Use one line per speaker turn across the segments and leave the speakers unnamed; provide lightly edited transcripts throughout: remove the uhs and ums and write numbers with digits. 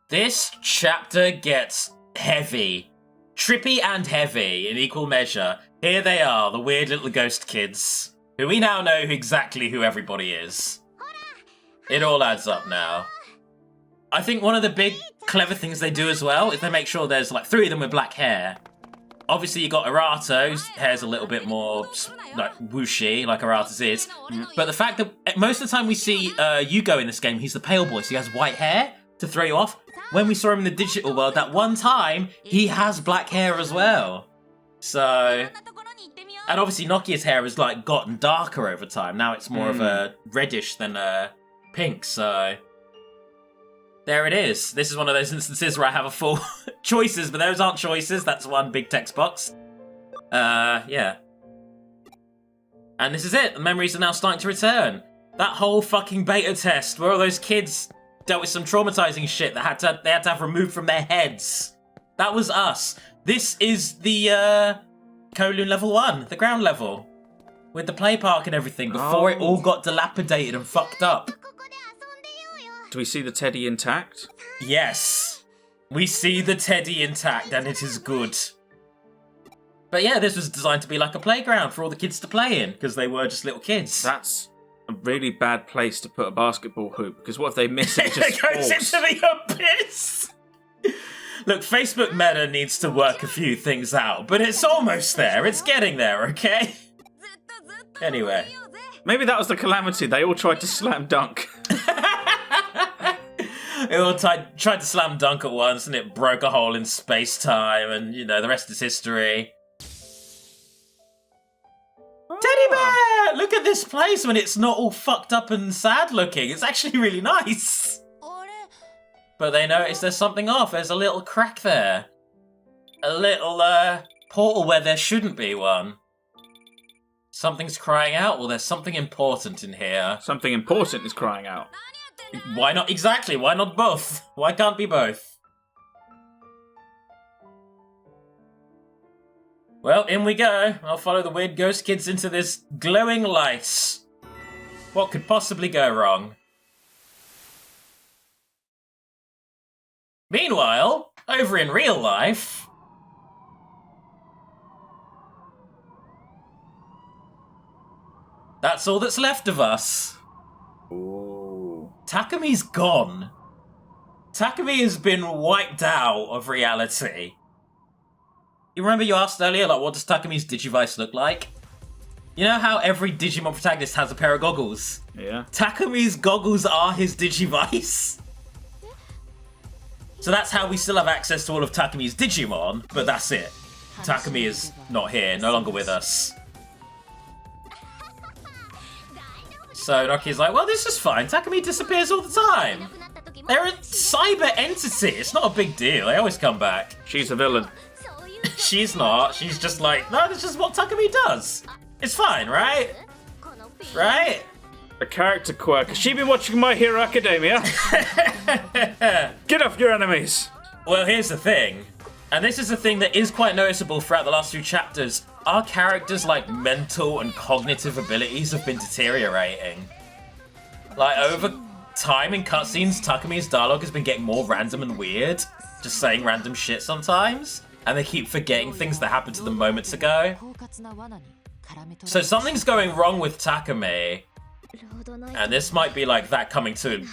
This chapter gets heavy. Trippy and heavy in equal measure. Here they are, the weird little ghost kids, who we now know exactly who everybody is. It all adds up now. I think one of the big clever things they do as well is they make sure there's like 3 of them with black hair. Obviously you got Arato, whose hair's a little bit more like whooshy, like Arato's is. But the fact that most of the time we see Yugo in this game, he's the pale boy, so he has white hair to throw you off. When we saw him in the digital world, that one time, he has black hair as well. So... And obviously Nokia's hair has like gotten darker over time. Now it's more of a reddish than pink, so... There it is. This is one of those instances where I have a full choices, but those aren't choices. That's one big text box. Yeah. And this is it. The memories are now starting to return. That whole fucking beta test where all those kids dealt with some traumatizing shit that they had to have removed from their heads. That was us. This is the Kowloon level 1, the ground level. With the play park and everything before it all got dilapidated and fucked up.
Do we see the teddy intact?
Yes. We see the teddy intact and it is good. But yeah, this was designed to be like a playground for all the kids to play in because they were just little kids.
That's a really bad place to put a basketball hoop because what if they miss it?
It goes into the abyss. Look, Facebook Meta needs to work a few things out, but it's almost there. It's getting there, okay? Anyway.
Maybe that was the calamity. They all tried to slam dunk.
It all tried to slam dunk at once, and it broke a hole in space-time, and, you know, the rest is history. Teddy bear! Look at this place when it's not all fucked up and sad-looking. It's actually really nice. But they notice there's something off. There's a little crack there. A little, portal where there shouldn't be one. Something's crying out. Well, there's something important in here.
Something important is crying out.
Why not? Exactly. Why not both? Why can't be both? Well, in we go. I'll follow the weird ghost kids into this glowing light. What could possibly go wrong? Meanwhile, over in real life... That's all that's left of us.
Ooh.
Takami's gone. Takami has been wiped out of reality. You remember you asked earlier, like, what does Takami's Digivice look like? You know how every Digimon protagonist has a pair of goggles?
Yeah.
Takami's goggles are his Digivice. So that's how we still have access to all of Takami's Digimon, but that's it. Takami is not here, no longer with us. So Nokia's like, well, this is fine. Takami disappears all the time. They're a cyber entity. It's not a big deal. They always come back.
She's a villain.
She's not. She's just like, no, this is what Takami does. It's fine, right? Right?
A character quirk. Has she been watching My Hero Academia? Get off your enemies.
Well, here's the thing. And this is a thing that is quite noticeable throughout the last few chapters. Our characters' like mental and cognitive abilities have been deteriorating. Like over time in cutscenes, Takami's dialogue has been getting more random and weird, just saying random shit sometimes, and they keep forgetting things that happened to them moments ago. So something's going wrong with Takami, and this might be like that coming to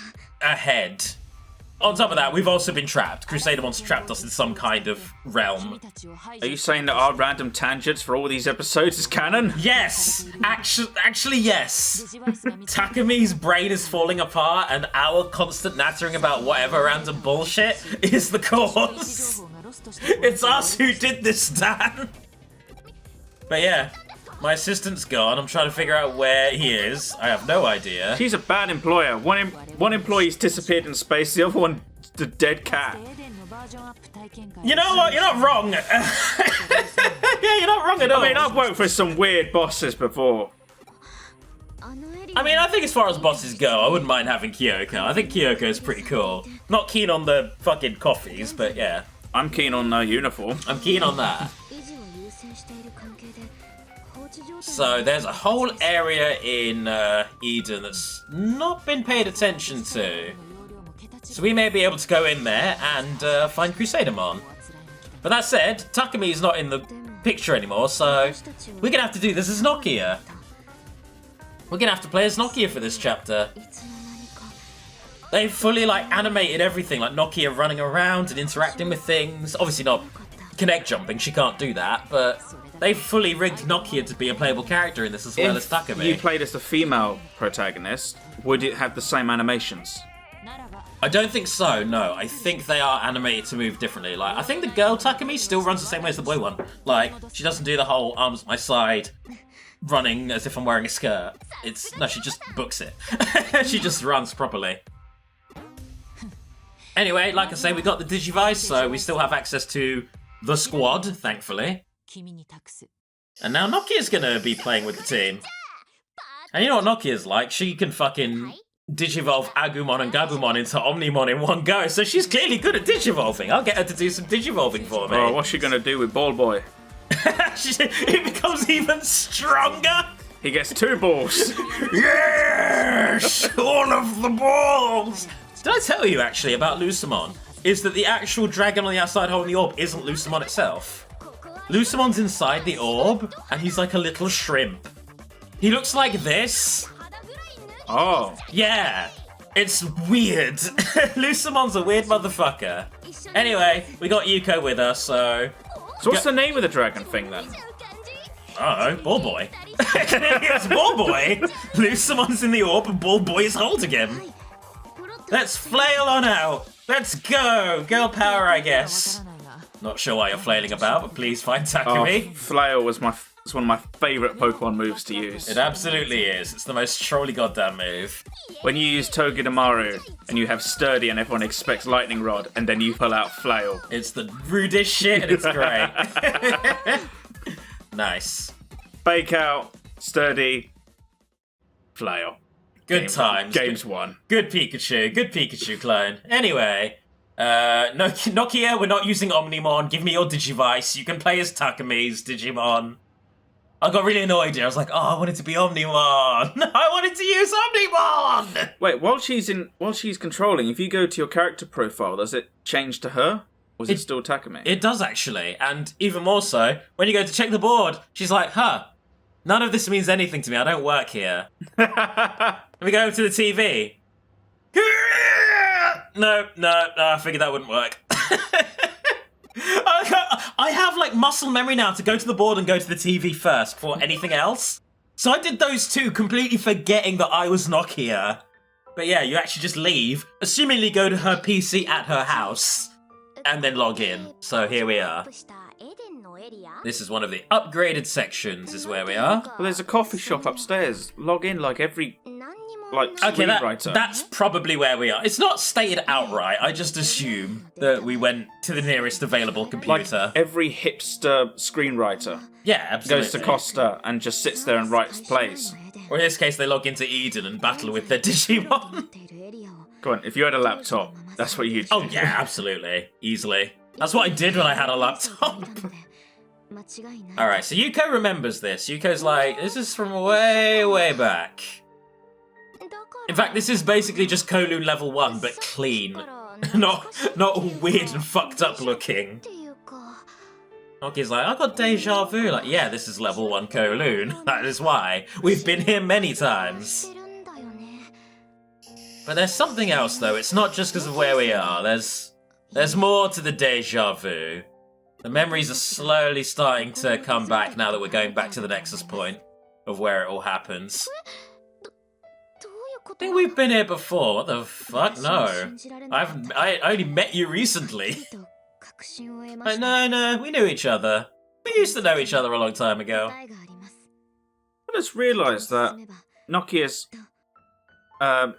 a head. On top of that, we've also been trapped. Crusadermon's trapped us in some kind of realm.
Are you saying that our random tangents for all these episodes is canon?
Yes! Actually, yes. Takami's brain is falling apart and our constant nattering about whatever random bullshit is the cause. It's us who did this, Dan. But yeah, my assistant's gone. I'm trying to figure out where he is. I have no idea.
She's a bad employer. One employee's disappeared in space, the other one, the dead cat.
You know what? You're not wrong. Yeah, you're not wrong at all.
I mean, I've worked for some weird bosses before.
I mean, I think as far as bosses go, I wouldn't mind having Kyoko. I think Kyoko is pretty cool. Not keen on the fucking coffees, but yeah.
I'm keen on the uniform.
I'm keen on that. So there's a whole area in Eden that's not been paid attention to. So we may be able to go in there and find Crusadermon. But that said, Takami's not in the picture anymore, so we're gonna have to do this as Nokia. We're gonna have to play as Nokia for this chapter. They've fully animated everything, like Nokia running around and interacting with things. Obviously not connect jumping, she can't do that, but they've fully rigged Nokia to be a playable character in this as well as Takami.
If you played as the female protagonist, would it have the same animations?
I don't think so, no. I think they are animated to move differently. I think the girl Takami still runs the same way as the boy one. She doesn't do the whole arms at my side, running as if I'm wearing a skirt. No, she just books it. She just runs properly. Anyway, like I say, we got the Digivice, so we still have access to the squad, thankfully. And now Nokia's gonna be playing with the team. And you know what Nokia's like? She can fucking Digivolve Agumon and Gabumon into Omnimon in one go, so she's clearly good at Digivolving. I'll get her to do some Digivolving for me.
Oh, what's she gonna do with Ball Boy?
It becomes even stronger.
He gets 2 balls.
Yes! All of the balls! Did I tell you, actually, about Lucemon? Is that the actual dragon on the outside holding the orb isn't Lucemon itself. Lucemon's inside the orb, and he's like a little shrimp. He looks like this.
Oh.
Yeah. It's weird. Lucemon's a weird motherfucker. Anyway, we got Yuko with us, so...
So what's the name of the dragon thing, then?
Oh, Ball Boy. It's Ball Boy. Lucemon's in the orb, and Ball Boy is holding him. Let's flail on out. Let's go. Girl power, I guess. Not sure why you're flailing about, but please find Takumi.
Oh, flail was one of my favourite Pokemon moves to use.
It absolutely is. It's the most trolly goddamn move.
When you use Togedemaru and you have Sturdy and everyone expects Lightning Rod, and then you pull out Flail.
It's the rudest shit and it's great. Nice.
Fake out, Sturdy, Flail.
Good times.
Game's won.
Good Pikachu. Good Pikachu clone. Anyway, Nokia, we're not using Omnimon. Give me your Digivice. You can play as Takami's Digimon. I got really annoyed here. I was like, oh, I wanted to be Omnimon. I wanted to use Omnimon.
Wait, while she's controlling, if you go to your character profile, does it change to her? Or is it still Takami?
It does, actually. And even more so, when you go to check the board, she's like, huh, none of this means anything to me. I don't work here. Let me go over to the TV. No, I figured that wouldn't work. I have muscle memory now to go to the board and go to the TV first before anything else. So I did those two, completely forgetting that I was Nokia. But yeah, you actually just leave, assumingly go to her PC at her house, and then log in. So here we are. This is one of the upgraded sections, is where we are.
Well, there's a coffee shop upstairs. Log in like every...
Okay, that's probably where we are. It's not stated outright. I just assume that we went to the nearest available computer.
Like every hipster screenwriter.
Yeah, absolutely.
Goes to Costa and just sits there and writes plays.
Or in this case, they log into Eden and battle with their Digimon.
Go on, if you had a laptop, that's what you'd do.
Oh yeah, absolutely. Easily. That's what I did when I had a laptop. Alright, so Yuko remembers this. Yuko's like, this is from way, way back. In fact, this is basically just Kowloon level 1, but clean. not all weird and fucked up looking. Nokia's like, I got deja vu. Like, yeah, this is level 1 Kowloon. That is why. We've been here many times. But there's something else, though. It's not just because of where we are. There's more to the deja vu. The memories are slowly starting to come back now that we're going back to the nexus point of where it all happens. I think we've been here before. What the fuck? No. I only met you recently. Like, no, we knew each other. We used to know each other a long time ago.
I just realised that Nokia's, her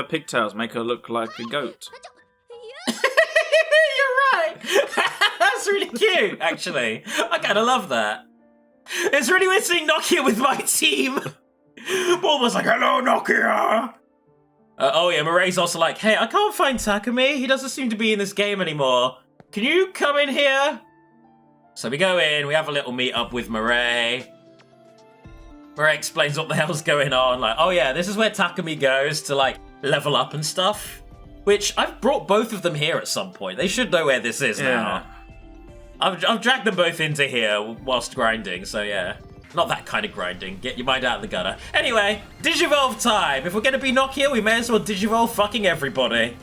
pigtails make her look like a goat.
You're right. That's really cute, actually. I kind of love that. It's really weird seeing Nokia with my team. Ball was like, hello, Nokia. Oh yeah, Moray's also like, hey, I can't find Takumi. He doesn't seem to be in this game anymore. Can you come in here? So we go in, we have a little meet up with Moray. where it explains what the hell's going on. Like, oh yeah, this is where Takumi goes to, like, level up and stuff. Which, I've brought both of them here at some point. They should know where this is now. I've dragged them both into here whilst grinding, so yeah. Not that kind of grinding. Get your mind out of the gutter. Anyway, Digivolve time! If we're gonna be Nokia, we may as well Digivolve fucking everybody.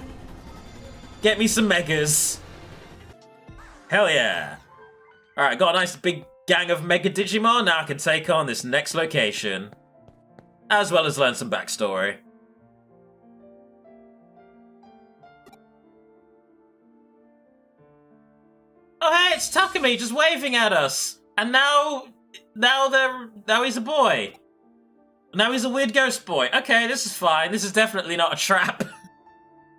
Get me some Megas. Hell yeah. Alright, got a nice big gang of Mega Digimon. Now I can take on this next location. As well as learn some backstory. Oh hey, it's Takumi just waving at us. And now he's a boy. Now he's a weird ghost boy. Okay, this is fine. This is definitely not a trap.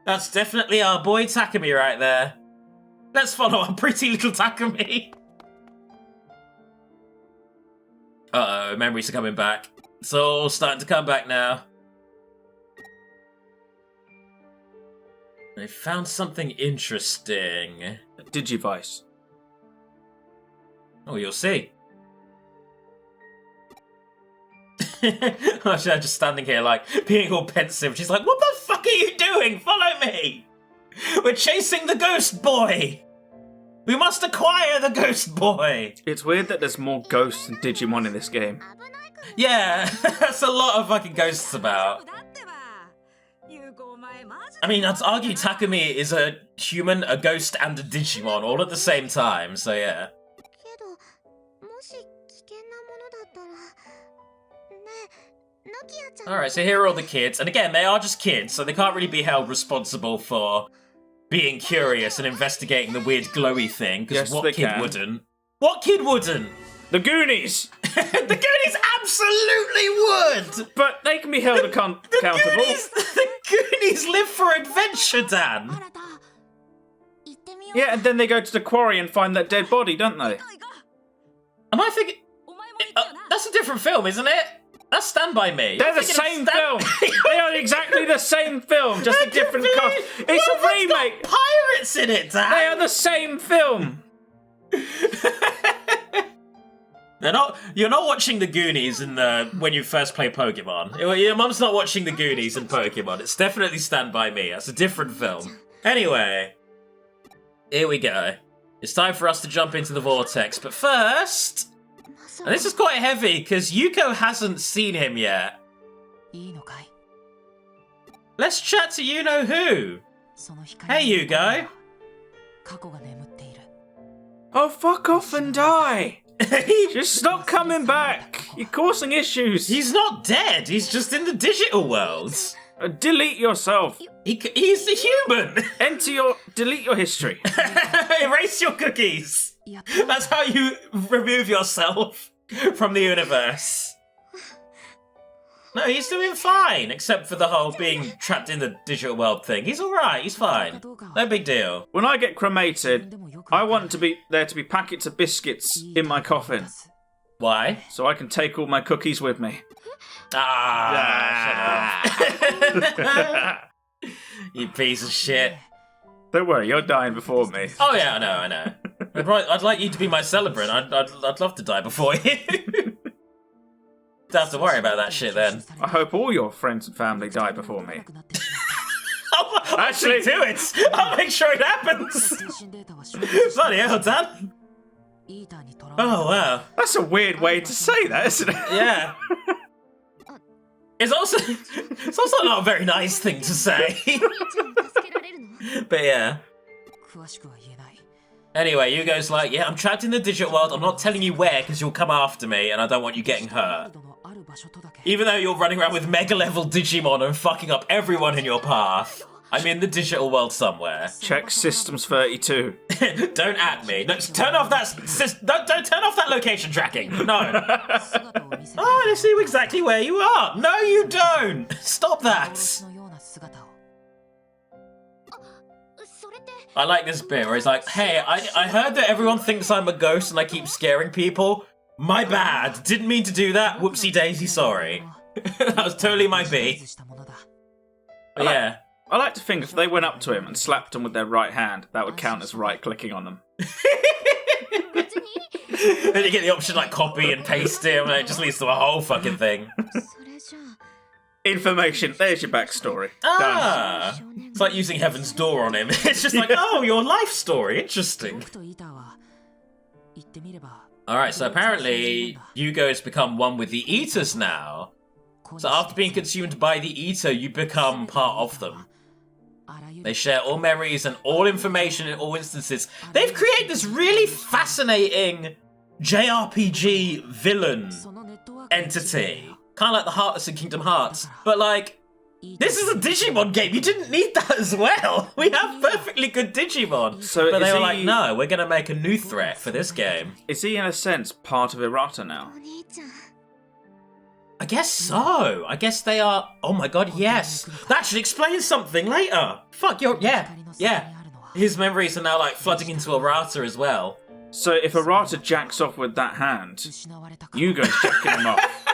That's definitely our boy Takumi right there. Let's follow our pretty little Takumi. Uh-oh, memories are coming back. It's all starting to come back now. I found something interesting.
Digivice.
Oh, you'll see. She's just standing here, like, being all pensive. She's like, what the fuck are you doing? Follow me! We're chasing the ghost boy! We must acquire the ghost boy!
It's weird that there's more ghosts than Digimon in this game.
Yeah, that's a lot of fucking ghosts about. I mean, I'd argue Takumi is a human, a ghost, and a Digimon all at the same time, so yeah. Alright, so here are all the kids, and again, they are just kids, so they can't really be held responsible for being curious and investigating the weird glowy thing, because
Yes,
what
they
kid
can.
wouldn't? What kid wouldn't?
The Goonies!
The Goonies absolutely would!
But they can be held accountable.
The Goonies live for adventure, Dan!
Yeah, and then they go to the quarry and find that dead body, don't they?
Am I thinking... that's a different film, isn't it? That's Stand By Me.
They're
I'm
the
thinking
same
of
film! They are exactly the same film, just a different cast. It's a remake!
Got pirates in it, Dan!
They are the same film!
You're not watching the Goonies in when you first play Pokemon. Your mum's not watching the Goonies in Pokemon. It's definitely Stand By Me. That's a different film. Anyway, here we go. It's time for us to jump into the vortex, but first... And this is quite heavy, because Yuko hasn't seen him yet. Let's chat to you-know-who. Hey, Yugo.
Oh, fuck off and die! Just stop coming back! You're causing issues!
He's not dead, he's just in the digital world.
Delete yourself!
He's a human!
Delete your history.
Erase your cookies! That's how you remove yourself from the universe. No, he's doing fine, except for the whole being trapped in the digital world thing. He's alright, he's fine. No big deal.
When I get cremated, I want there to be packets of biscuits in my coffin,
Why?
so I can take all my cookies with me.
Shut up. You piece of shit.
Don't worry, you're dying before me.
Oh yeah, I know. I'd like you to be my celebrant. I'd love to die before you. Don't have to worry about that shit then.
I hope all your friends and family die before me.
I'll actually do it. I'll make sure it happens. Bloody hell, Dan. Oh wow.
That's a weird way to say that, isn't it?
Yeah. It's also not a very nice thing to say. But yeah. Anyway, Yugo's like, yeah, I'm trapped in the digital world. I'm not telling you where because you'll come after me and I don't want you getting hurt. Even though you're running around with mega level Digimon and fucking up everyone in your path, I'm in the digital world somewhere.
Check Systems 32.
Don't at me. No, turn off that. Don't turn off that location tracking. No. Oh, I see exactly where you are. No, you don't. Stop that. I like this bit where he's like, hey, I heard that everyone thinks I'm a ghost and I keep scaring people. My bad. Didn't mean to do that. Whoopsie daisy, sorry. That was totally my B. But yeah.
I like to think if they went up to him and slapped him with their right hand, that would count as right-clicking on them.
Then you get the option like copy and paste it, and it just leads to a whole fucking thing.
Information. There's your backstory.
Ah, it's like using Heaven's Door on him. It's just like, oh, your life story. Interesting. Alright, so apparently Yugo has become one with the Eaters now. So after being consumed by the Eater, you become part of them. They share all memories and all information in all instances. They've created this really fascinating JRPG villain entity. Kind of like the Heartless in Kingdom Hearts. But like, this is a Digimon game. You didn't need that as well. We have perfectly good Digimon.
So
but they were like, no, we're going to make a new threat for this game.
Is he, in a sense, part of Hirata now?
I guess so. I guess they are... Oh my god, yes. That should explain something later. Fuck, yeah. His memories are now, like, flooding into Hirata as well.
So if Hirata jacks off with that hand, Yugo's jacking him off.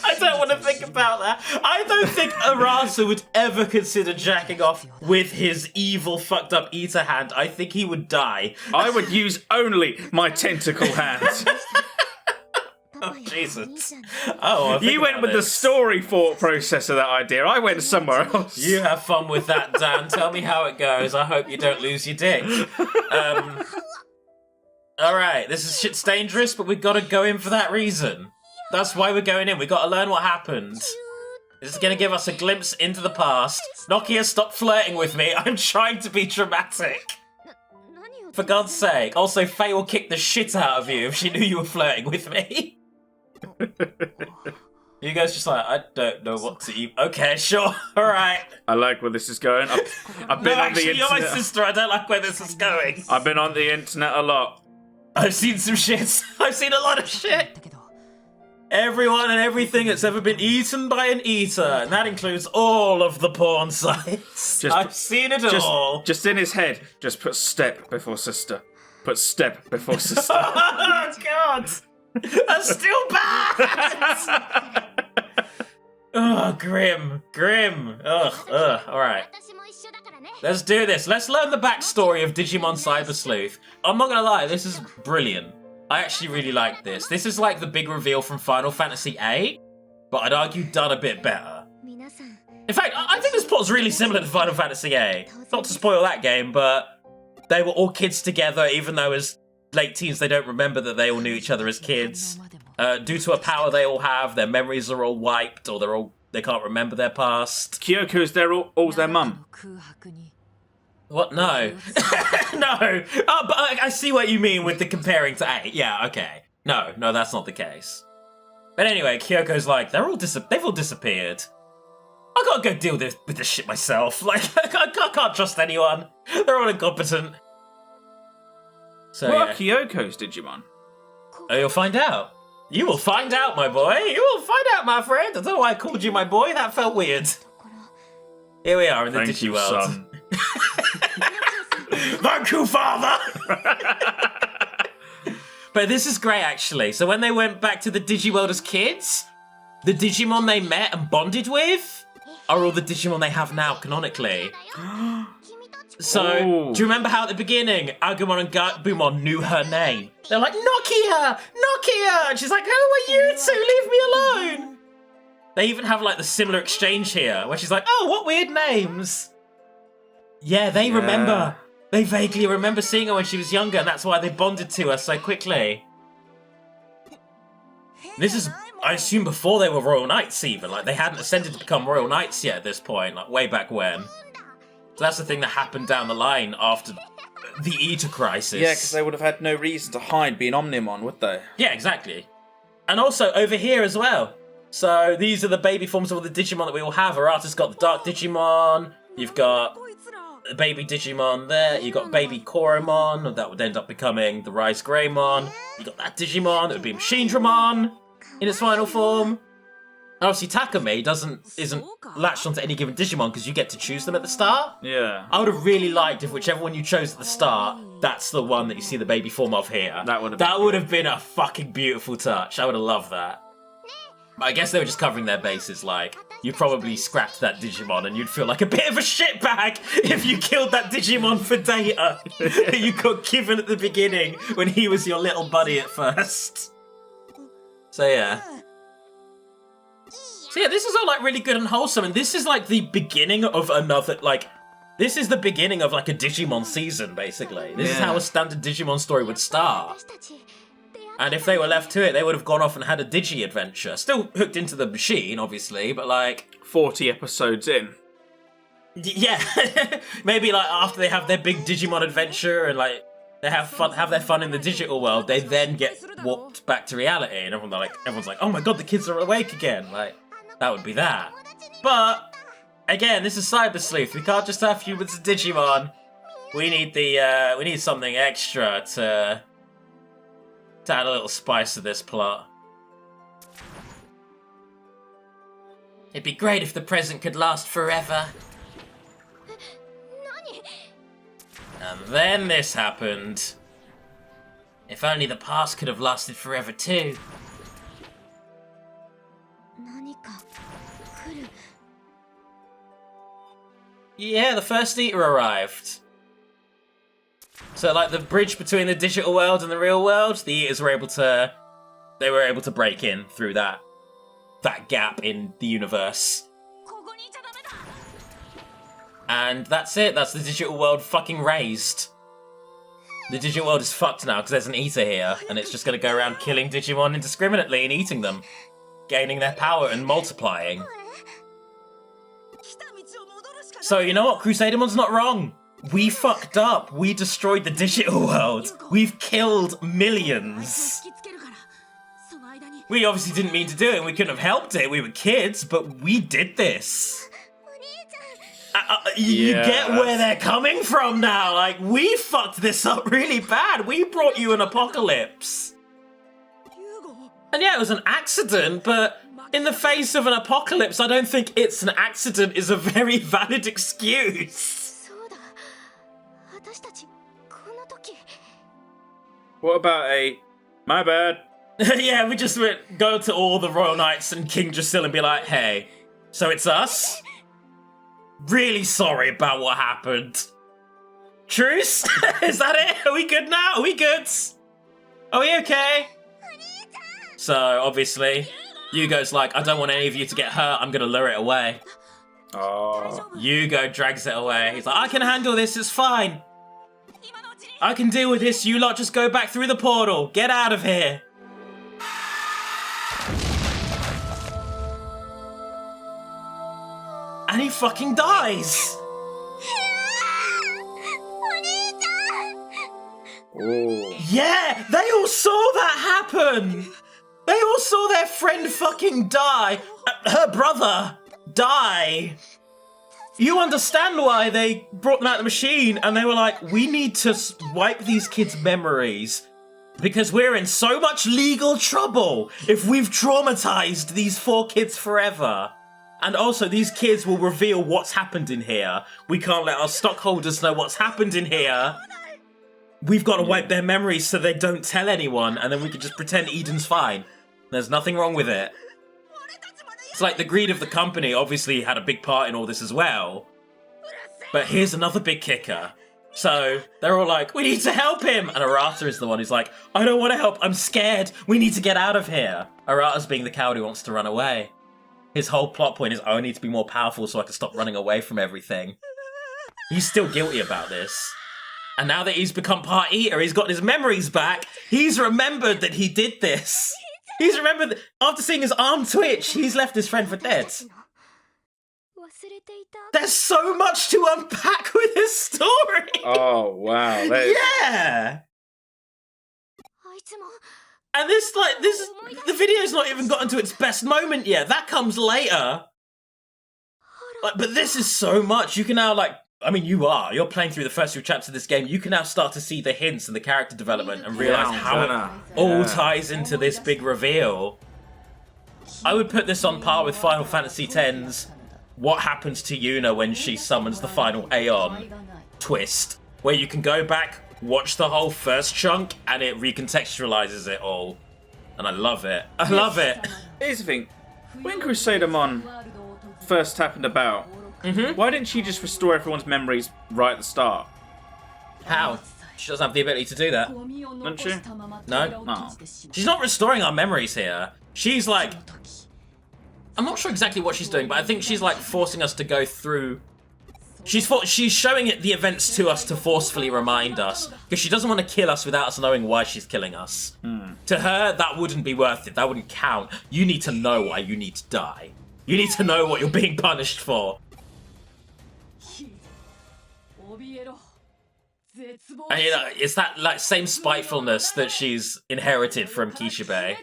I don't want to think about that. I don't think Hirata would ever consider jacking off with his evil, fucked up Eater hand. I think he would die.
I would use only my tentacle hand.
Oh, Jesus. Oh,
you went with the story thought process of that idea. I went somewhere else.
You have fun with that, Dan. Tell me how it goes. I hope you don't lose your dick. Alright, this shit's dangerous, but we've got to go in for that reason. That's why we're going in. We've got to learn what happened. This is going to give us a glimpse into the past. Nokia, stop flirting with me. I'm trying to be dramatic. For God's sake. Also, Faye will kick the shit out of you if she knew you were flirting with me. You guys just like, I don't know what to eat. Okay, sure. Alright.
I like where this is going. I've been on the internet.
You're my sister. I don't like where this is going.
I've been on the internet a lot.
I've seen some shit. I've seen a lot of shit. Everyone and everything that's ever been eaten by an eater, and that includes all of the porn sites. I've seen it all.
Just in his head, just put step before sister. Put step before sister.
Oh, God. That's still bad. Oh, grim. Ugh. All right. Let's do this. Let's learn the backstory of Digimon Cyber Sleuth. I'm not gonna lie, this is brilliant. I actually really like this. This is like the big reveal from Final Fantasy VIII, but I'd argue done a bit better. In fact, I think this plot's really similar to Final Fantasy VIII. Not to spoil that game, but they were all kids together, even though as late teens they don't remember that they all knew each other as kids. Due to a power they all have, their memories are all wiped, or they can't remember their past.
Kyoko's all's their mum.
What? No. No. Oh, but I see what you mean with the comparing to 8. Yeah, okay. No, that's not the case. But anyway, Kyoko's like, they've all disappeared. I gotta go deal with this shit myself. Like, I can't trust anyone. They're all incompetent. So,
what are Kyoko's Digimon?
Oh, you'll find out. You will find out, my boy. You will find out, my friend. I don't know why I called you my boy. That felt weird. Here we are in the Digi world.
Son.
Thank you, father! But this is great, actually. So when they went back to the Digiworld as kids, the Digimon they met and bonded with are all the Digimon they have now, canonically. So, do you remember how at the beginning, Agumon and Gabumon knew her name? They're like, Nokia! And she's like, who are you two? Leave me alone! They even have, like, the similar exchange here, where she's like, oh, what weird names? Yeah, they remember. They vaguely remember seeing her when she was younger, and that's why they bonded to her so quickly. This is, I assume, before they were Royal Knights even. Like, they hadn't ascended to become Royal Knights yet at this point, like, way back when. So that's the thing that happened down the line after the Eater crisis.
Yeah, because they would have had no reason to hide being Omnimon, would they?
Yeah, exactly. And also, over here as well. So, these are the baby forms of all the Digimon that we all have. Arata's got the Dark Digimon. You've got the baby Digimon there. You've got baby Koromon. That would end up becoming the Rice Greymon. You've got that Digimon. That would be Machine-Dramon in its final form. And obviously Takumi isn't latched onto any given Digimon because you get to choose them at the start.
Yeah.
I would have really liked if whichever one you chose at the start, that's the one that you see the baby form of here.
That would have
been a fucking beautiful touch. I would have loved that. But I guess they were just covering their bases, like, you probably scrapped that Digimon and you'd feel like a bit of a shitbag if you killed that Digimon for data that you got given at the beginning when he was your little buddy at first. So yeah. So yeah, this is all like really good and wholesome, and this is like the beginning of another, like, this is the beginning of like a Digimon season, basically. This is how a standard Digimon story would start. And if they were left to it, they would have gone off and had a Digi adventure. Still hooked into the machine, obviously, but like
40 episodes in.
Yeah. Maybe like after they have their big Digimon adventure and like they have their fun in the digital world, they then get warped back to reality, and everyone's like, oh my god, the kids are awake again. Like, that would be that. But again, this is Cyber Sleuth. We can't just have humans and Digimon. We need something extra to add a little spice to this plot. It'd be great if the present could last forever. And then this happened. If only the past could have lasted forever too. Yeah, the first eater arrived. So like the bridge between the digital world and the real world, the eaters were able to break in through that gap in the universe. And that's it, that's the digital world fucking raised. The digital world is fucked now because there's an eater here, and it's just gonna go around killing Digimon indiscriminately and eating them, gaining their power and multiplying. So you know what, Crusadermon's not wrong. We fucked up. We destroyed the digital world. We've killed millions. We obviously didn't mean to do it, and we couldn't have helped it. We were kids, but we did this. You get where they're coming from now. Like, we fucked this up really bad. We brought you an apocalypse. And yeah, it was an accident, but in the face of an apocalypse, I don't think it's an accident is a very valid excuse.
What about a my bad?
Yeah, we just go to all the Royal Knights and King Drasil and be like, hey, so it's us? Really sorry about what happened. Truce? Is that it? Are we good now? Are we good? Are we okay? So, obviously, Yugo's like, I don't want any of you to get hurt. I'm going to lure it away.
Oh.
Yugo drags it away. He's like, I can handle this. It's fine. I can deal with this. You lot just go back through the portal. Get out of here. And he fucking dies.
Ooh.
Yeah, they all saw that happen. They all saw their friend fucking die. Her brother die. You understand why they brought them out of the machine and they were like, we need to wipe these kids' memories because we're in so much legal trouble if we've traumatized these 4 kids forever. And also, these kids will reveal what's happened in here. We can't let our stockholders know what's happened in here. We've got to wipe their memories so they don't tell anyone, and then we can just pretend Eden's fine. There's nothing wrong with it. It's like the greed of the company obviously had a big part in all this as well. But here's another big kicker. So they're all like, we need to help him! And Arata is the one who's like, I don't want to help, I'm scared, we need to get out of here. Arata's being the coward who wants to run away. His whole plot point is, I need to be more powerful so I can stop running away from everything. He's still guilty about this. And now that he's become part eater, he's got his memories back, he's remembered that he did this. He's remembered that after seeing his arm twitch, he's left his friend for dead. There's so much to unpack with this story.
Oh, wow.
Yeah. And the video's not even gotten to its best moment yet. That comes later. But this is so much. You can now, you're playing through the first 2 chapters of this game. You can now start to see the hints and the character development and realize how it all ties into this big reveal. I would put this on par with Final Fantasy X's what happens to Yuna when she summons the final Aeon twist, where you can go back, watch the whole first chunk, and it recontextualizes it all. And I love it. I love it.
Here's the thing. When Crusadermon first happened about, why didn't she just restore everyone's memories right at the start?
How? She doesn't have the ability to do that.
Doesn't she?
No.
Oh.
She's not restoring our memories here. She's like... I'm not sure exactly what she's doing, but I think she's like forcing us to go through... She's showing the events to us to forcefully remind us, because she doesn't want to kill us without us knowing why she's killing us. To her, that wouldn't be worth it. That wouldn't count. You need to know why you need to die. You need to know what you're being punished for. And you know, it's that like same spitefulness that she's inherited from Kishibe.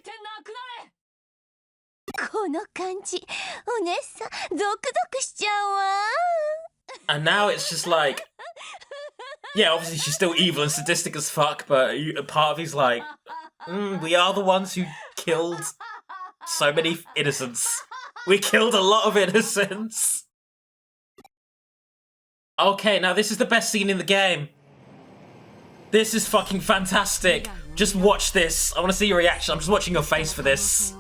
And now it's just like, yeah, obviously she's still evil and sadistic as fuck, but part of he's like, we are the ones who killed so many innocents. We killed a lot of innocents. Okay, now this is the best scene in the game. This is fucking fantastic. Just watch this. I want to see your reaction. I'm just watching your face for this.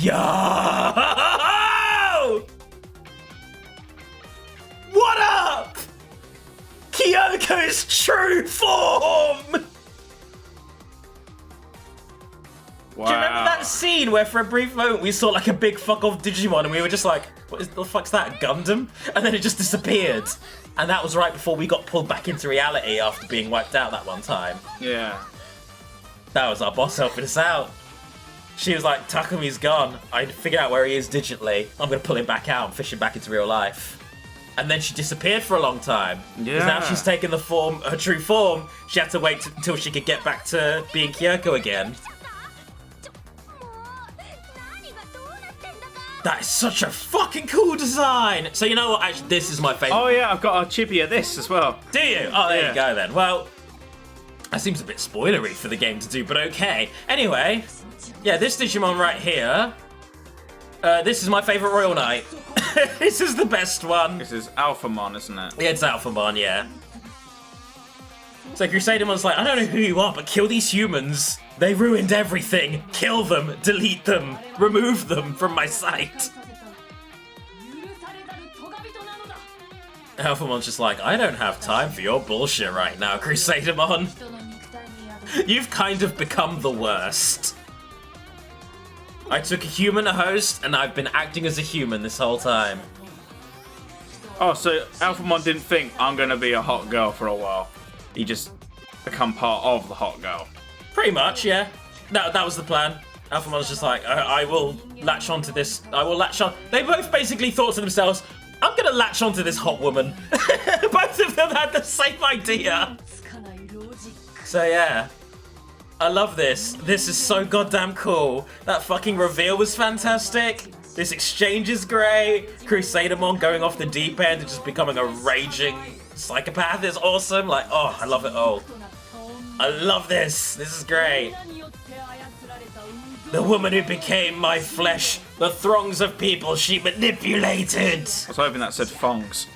Yo! What up? Kyoko's true form!
Wow.
Do you remember that scene where for a brief moment we saw like a big fuck off Digimon and we were just like, what the fuck's that, Gundam? And then it just disappeared. And that was right before we got pulled back into reality after being wiped out that one time.
Yeah.
That was our boss helping us out. She was like, Takumi's gone. I figured out where he is digitally. I'm going to pull him back out and fish him back into real life. And then she disappeared for a long time. Yeah. Because now she's taken the form, her true form. She had to wait until she could get back to being Kyoko again. That is such a fucking cool design. So you know what? Actually, this is my favourite.
Oh yeah, I've got a chibi of this as well.
Do you? Oh, there you go then. Well, that seems a bit spoilery for the game to do, but okay. Anyway, yeah, this Digimon right here. This is my favourite Royal Knight. This is the best one.
This is Alphamon, isn't it?
Yeah, it's Alphamon, yeah. So Crusadermon's like, I don't know who you are, but kill these humans. They ruined everything. Kill them, delete them, remove them from my sight. Alphamon's just like, I don't have time for your bullshit right now, Crusadermon. You've kind of become the worst. I took a human host, and I've been acting as a human this whole time.
Oh, so Alphamon didn't think, I'm going to be a hot girl for a while. He just become part of the hot girl.
Pretty much, yeah. That was the plan. Alphamon's just like, I will latch onto this. I will latch on. They both basically thought to themselves, I'm going to latch onto this hot woman. Both of them had the same idea. So yeah. I love this. This is so goddamn cool. That fucking reveal was fantastic. This exchange is great. Crusadermon going off the deep end and just becoming a raging psychopath is awesome. Like, oh, I love it all. I love this. This is great. The woman who became my flesh. The throngs of people she manipulated.
I was hoping that said thongs.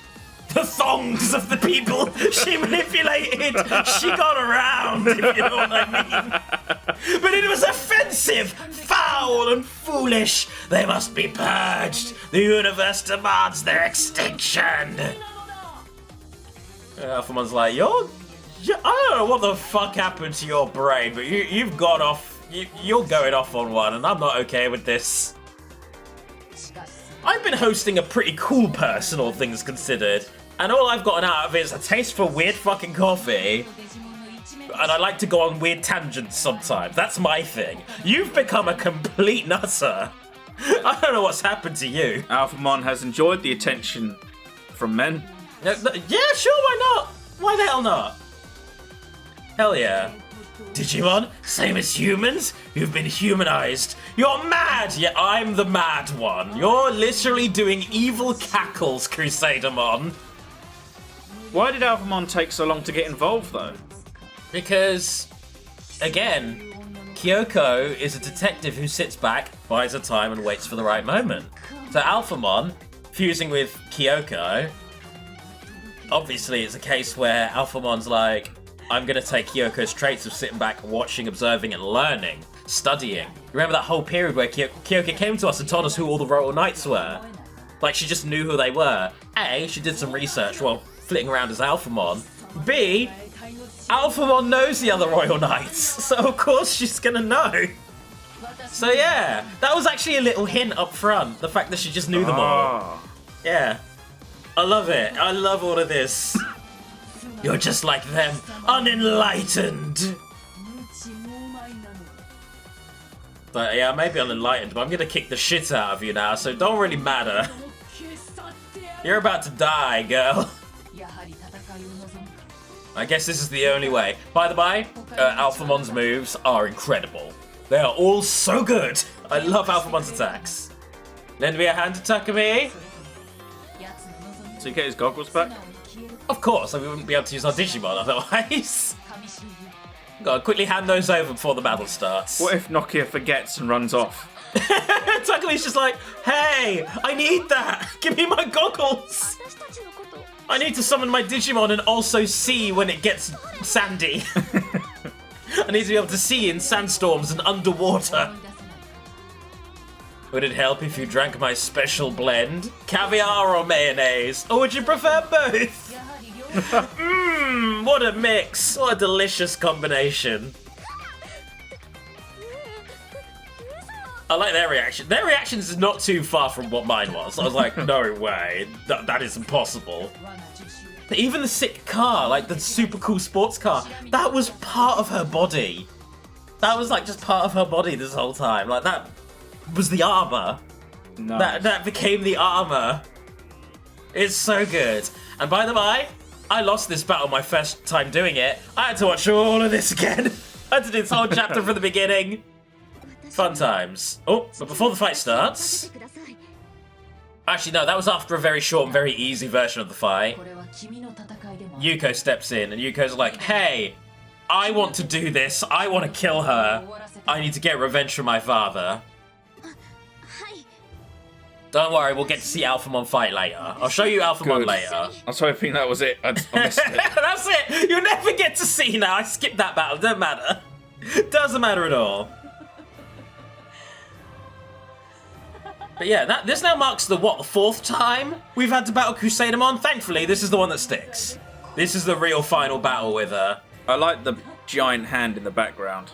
The thongs of the people she manipulated. She got around, if you know what I mean. But it was offensive, foul, and foolish. They must be purged. The universe demands their extinction. Alphamon's like, I don't know what the fuck happened to your brain, but you've gone off. You're going off on one, and I'm not okay with this. I've been hosting a pretty cool person, all things considered, and all I've gotten out of it is a taste for weird fucking coffee, and I like to go on weird tangents sometimes. That's my thing. You've become a complete nutter. I don't know what's happened to you.
Alphamon has enjoyed the attention from men.
Yeah, sure, why not? Why the hell not? Hell yeah. Digimon, same as humans, you've been humanized. You're mad! Yeah, I'm the mad one. You're literally doing evil cackles, Crusadermon.
Why did Alphamon take so long to get involved, though?
Because, again, Kyoko is a detective who sits back, buys her time, and waits for the right moment. So Alphamon, fusing with Kyoko, obviously it's a case where Alphamon's like, I'm going to take Kyoko's traits of sitting back, watching, observing, and learning, studying. Remember that whole period where Kyoko came to us and told us who all the Royal Knights were? Like, she just knew who they were. A, she did some research while flitting around as Alphamon. B, Alphamon knows the other Royal Knights, so of course she's gonna know. So yeah, that was actually a little hint up front, the fact that she just knew them all. Yeah. I love it. I love all of this. You're just like them, unenlightened. But yeah, maybe unenlightened, but I'm gonna kick the shit out of you now, so it don't really matter. You're about to die, girl. I guess this is the only way. By the way, Alphamon's moves are incredible. They are all so good. I love Alphamon's attacks. Lend me a hand to Takumi.
So you get his goggles back?
Of course, we wouldn't be able to use our Digimon otherwise. Gotta quickly hand those over before the battle starts.
What if Nokia forgets and runs off?
Takumi's just like, hey, I need that. Give me my goggles. I need to summon my Digimon and also see when it gets sandy. I need to be able to see in sandstorms and underwater. Would it help if you drank my special blend? Caviar or mayonnaise? Or would you prefer both? Mmm, what a mix. What a delicious combination. I like their reaction. Their reactions is not too far from what mine was. I was like, no way. That is impossible. But even the sick car, like the super cool sports car, that was part of her body. That was like just part of her body this whole time. Like that was the armor.
Nice.
That became the armor. It's so good. And by the way, I lost this battle my first time doing it. I had to watch all of this again. I had to do this whole chapter from the beginning. Fun times. Oh, but before the fight starts... Actually, no, that was after a very short and very easy version of the fight. Yuko steps in, and Yuko's like, hey, I want to do this. I want to kill her. I need to get revenge from my father. Don't worry, we'll get to see Alphamon fight later. I'll show you Alphamon later.
I was hoping that was it. I missed it.
That's it! You'll never get to see now. I skipped that battle. Doesn't matter. Doesn't matter at all. But yeah, this now marks the, the fourth time we've had to battle Crusadamon. Thankfully, this is the one that sticks. This is the real final battle with her.
I like the giant hand in the background.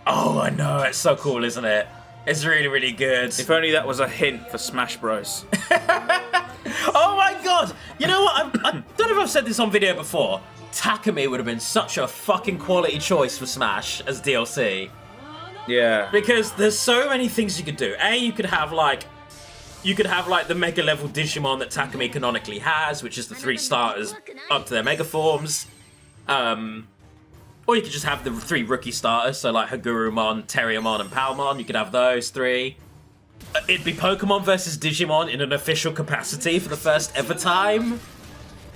Oh, I know. It's so cool, isn't it? It's really, really good.
If only that was a hint for Smash Bros.
Oh my god! You know what? I don't know if I've said this on video before. Takumi would have been such a fucking quality choice for Smash as DLC.
Yeah.
Because there's so many things you could do. A, you could have like the mega level Digimon that Takumi canonically has, which is the 3 starters up to their mega forms. Or you could just have the 3 rookie starters, so like Hagurumon, Terriermon, and Palmon. You could have those 3. It'd be Pokemon versus Digimon in an official capacity for the first ever time.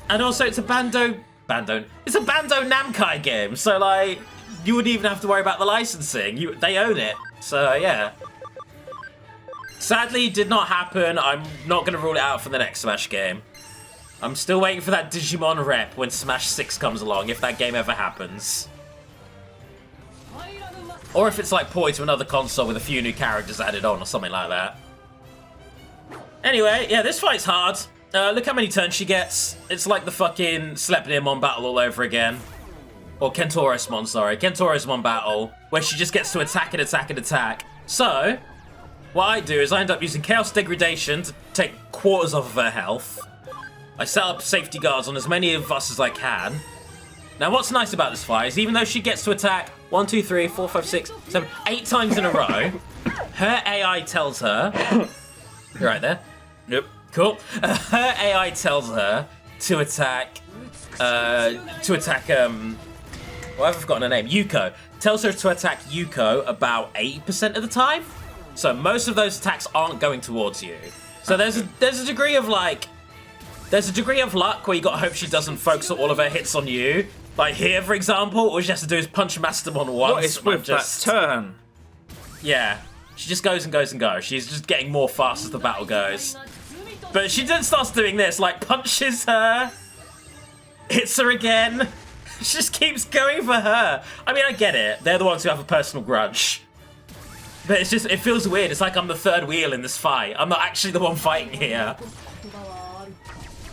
And also it's a Bandai Namco game, so like you wouldn't even have to worry about the licensing. They own it. So yeah. Sadly, did not happen. I'm not going to rule it out for the next Smash game. I'm still waiting for that Digimon rep when Smash 6 comes along, if that game ever happens. Or if it's like ported to another console with a few new characters added on or something like that. Anyway, yeah, this fight's hard. Look how many turns she gets. It's like the fucking Sleipnirmon battle all over again. Or Kentorosmon, sorry. Kentorosmon battle, where she just gets to attack and attack and attack. So, what I do is I end up using Chaos Degradation to take quarters off of her health. I set up safety guards on as many of us as I can. Now, what's nice about this fight is even though she gets to attack 1, 2, 3, 4, 5, 6, 7, 8 times in a row, her AI tells her... You're right there?
Yep.
Cool. Her AI tells her to attack... Well, I've forgotten her name. Yuko. Tells her to attack Yuko about 80% of the time. So most of those attacks aren't going towards you. So there's a degree of like... There's a degree of luck where you gotta hope she doesn't focus all of her hits on you. Like here, for example, all she has to do is punch Mastermon once.
What is with that turn?
Yeah, she just goes and goes and goes. She's just getting more fast as the battle goes. But she then starts doing this, like punches her, hits her again. She just keeps going for her. I mean, I get it. They're the ones who have a personal grudge. But it's just, it feels weird. It's like I'm the third wheel in this fight. I'm not actually the one fighting here.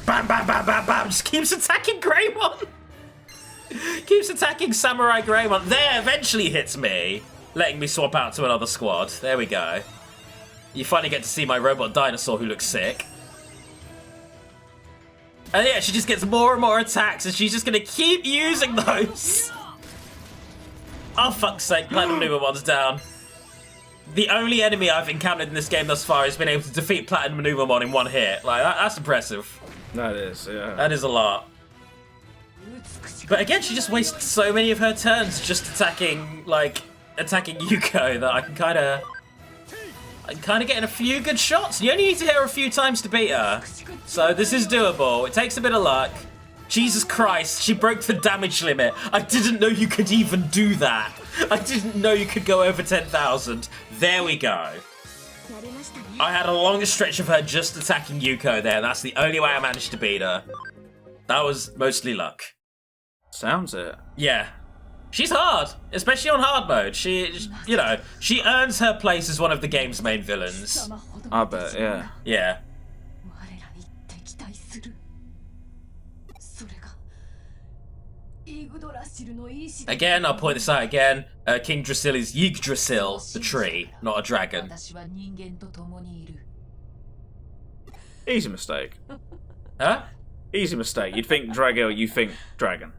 Bam, bam, bam, bam, bam. Just keeps attacking Greymon. Keeps attacking Samurai Greymon. There, eventually hits me, letting me swap out to another squad. There we go. You finally get to see my robot dinosaur who looks sick. And yeah, she just gets more and more attacks, and she's just gonna keep using those. Oh, fuck's sake, Platinum Manumamon's down. The only enemy I've encountered in this game thus far has been able to defeat Platinum Manumamon in one hit. Like, that's impressive.
That is, yeah.
That is a lot. But again, she just wastes so many of her turns just attacking Yuko that I can kind of get in a few good shots. You only need to hit her a few times to beat her. So this is doable. It takes a bit of luck. Jesus Christ, she broke the damage limit. I didn't know you could even do that. I didn't know you could go over 10,000. There we go. I had a longer stretch of her just attacking Yuko there. That's the only way I managed to beat her. That was mostly luck.
Sounds it.
Yeah. She's hard, especially on hard mode. She earns her place as one of the game's main villains.
I bet, yeah.
Yeah. Again, I'll point this out again. King Drasil is Yggdrasil, the tree, not a dragon.
Easy mistake.
Huh?
Easy mistake. You'd think Dragil, you think dragon.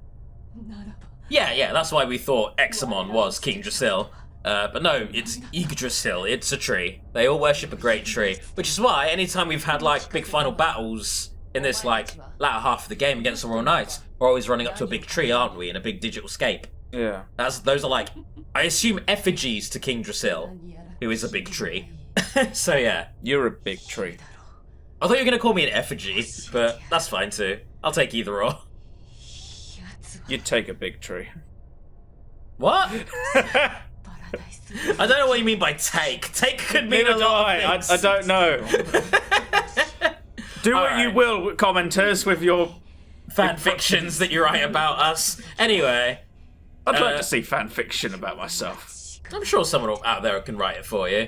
Yeah, that's why we thought Examon was King Drasil. But no, it's Yggdrasil, it's a tree. They all worship a great tree. Which is why anytime we've had like big final battles in this like latter half of the game against the Royal Knights, we're always running up to a big tree, aren't we, in a big digital scape.
Yeah.
Those are like, I assume, effigies to King Drasil, who is a big tree. So yeah.
You're a big tree.
I thought you were going to call me an effigy, but that's fine too. I'll take either or.
You'd take a big tree.
What? I don't know what you mean by take. Take could mean a lot of things.
I don't know. Do what you will, commenters, with your
fan fictions that you write about us. Anyway.
I'd like to see fan fiction about myself.
I'm sure someone out there can write it for you.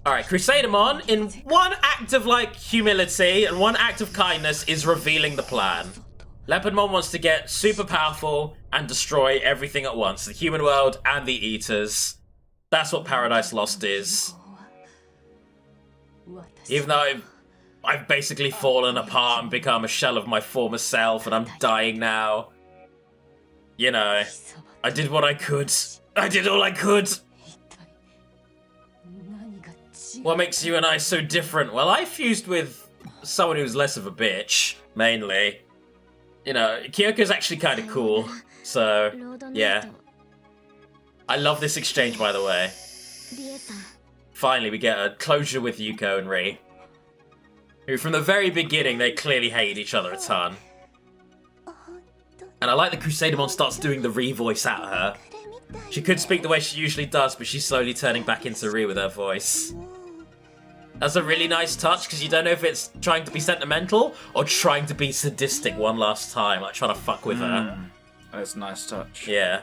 Alright, Crusadermon, in one act of, humility and one act of kindness, is revealing the plan. Leopardmon wants to get super powerful and destroy everything at once. The human world and the Eaters. That's what Paradise Lost is. Even though I've basically fallen apart and become a shell of my former self and I'm dying now. You know, I did what I could. I did all I could. What makes you and I so different? Well, I fused with someone who's less of a bitch, mainly. You know, Kyoko's actually kind of cool, so, yeah. I love this exchange, by the way. Finally, we get a closure with Yuko and Ri, who from the very beginning, they clearly hated each other a ton. And I like that Crusadermon starts doing the Ri voice at her. She could speak the way she usually does, but she's slowly turning back into Ri with her voice. That's a really nice touch, because you don't know if it's trying to be sentimental or trying to be sadistic one last time, like trying to fuck with her.
That's a nice touch.
Yeah.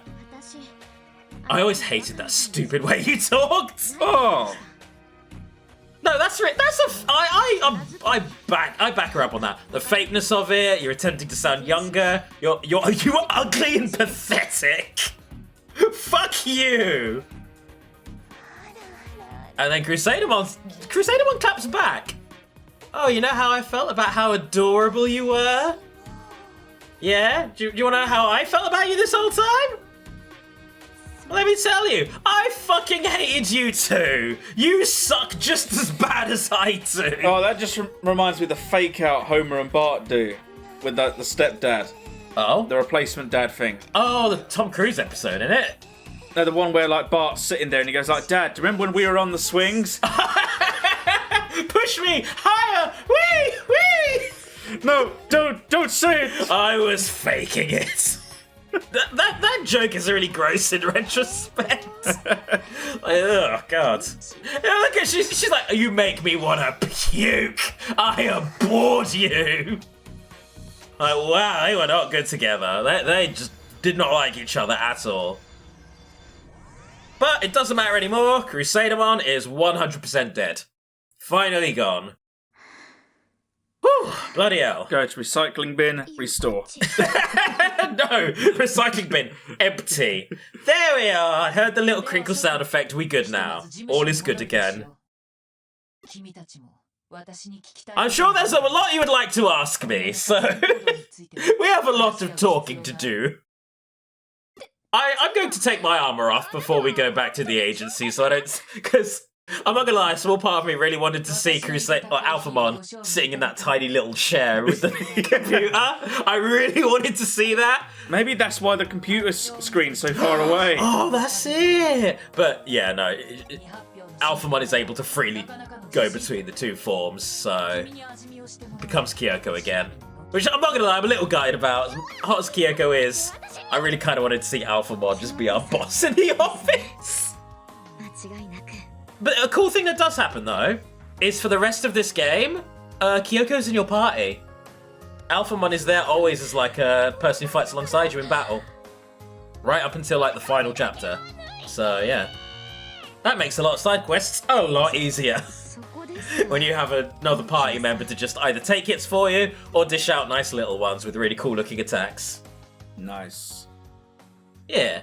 I always hated that stupid way you talked.
Oh!
No, that's right. I back her up on that. The fakeness of it. You're attempting to sound younger. You are ugly and pathetic. Fuck you. And then Crusadermon claps back. Oh, you know how I felt about how adorable you were? Yeah? Do you want to know how I felt about you this whole time? Let me tell you, I fucking hated you too. You suck just as bad as I do.
Oh, that just reminds me of the fake out Homer and Bart do with the stepdad.
Oh?
The replacement dad thing.
Oh, the Tom Cruise episode, isn't it?
No, the one where Bart's sitting there and he goes like, Dad, do you remember when we were on the swings?
Push me higher! Wee!
No, don't say it!
I was faking it. That joke is really gross in retrospect. Like, oh god. Yeah, look at she's like, you make me wanna puke. I abhorred you. Like, wow, they were not good together. They just did not like each other at all. But it doesn't matter anymore. Crusadamon is 100% dead. Finally gone. Whew, bloody hell.
Go to recycling bin, restore.
No, recycling bin, empty. There we are. I heard the little crinkle sound effect. We good now. All is good again. I'm sure there's a lot you would like to ask me, so we have a lot of talking to do. I'm going to take my armor off before we go back to the agency, so I don't... Because, I'm not gonna lie, a small part of me really wanted to see Alphamon sitting in that tiny little chair with the computer. I really wanted to see that.
Maybe that's why the computer screen's so far away.
Oh, that's it. But, yeah, no. Alphamon is able to freely go between the two forms, so... becomes Kyoko again. Which, I'm not gonna lie, I'm a little gutted about. As hot as Kyoko is, I really kind of wanted to see Alphamon just be our boss in the office. But a cool thing that does happen, though, is for the rest of this game, Kyoko's in your party. Alphamon is there always as, like, a person who fights alongside you in battle. Right up until, like, the final chapter. So, yeah. That makes a lot of side quests a lot easier. When you have another party member to just either take hits for you, or dish out nice little ones with really cool-looking attacks.
Nice.
Yeah.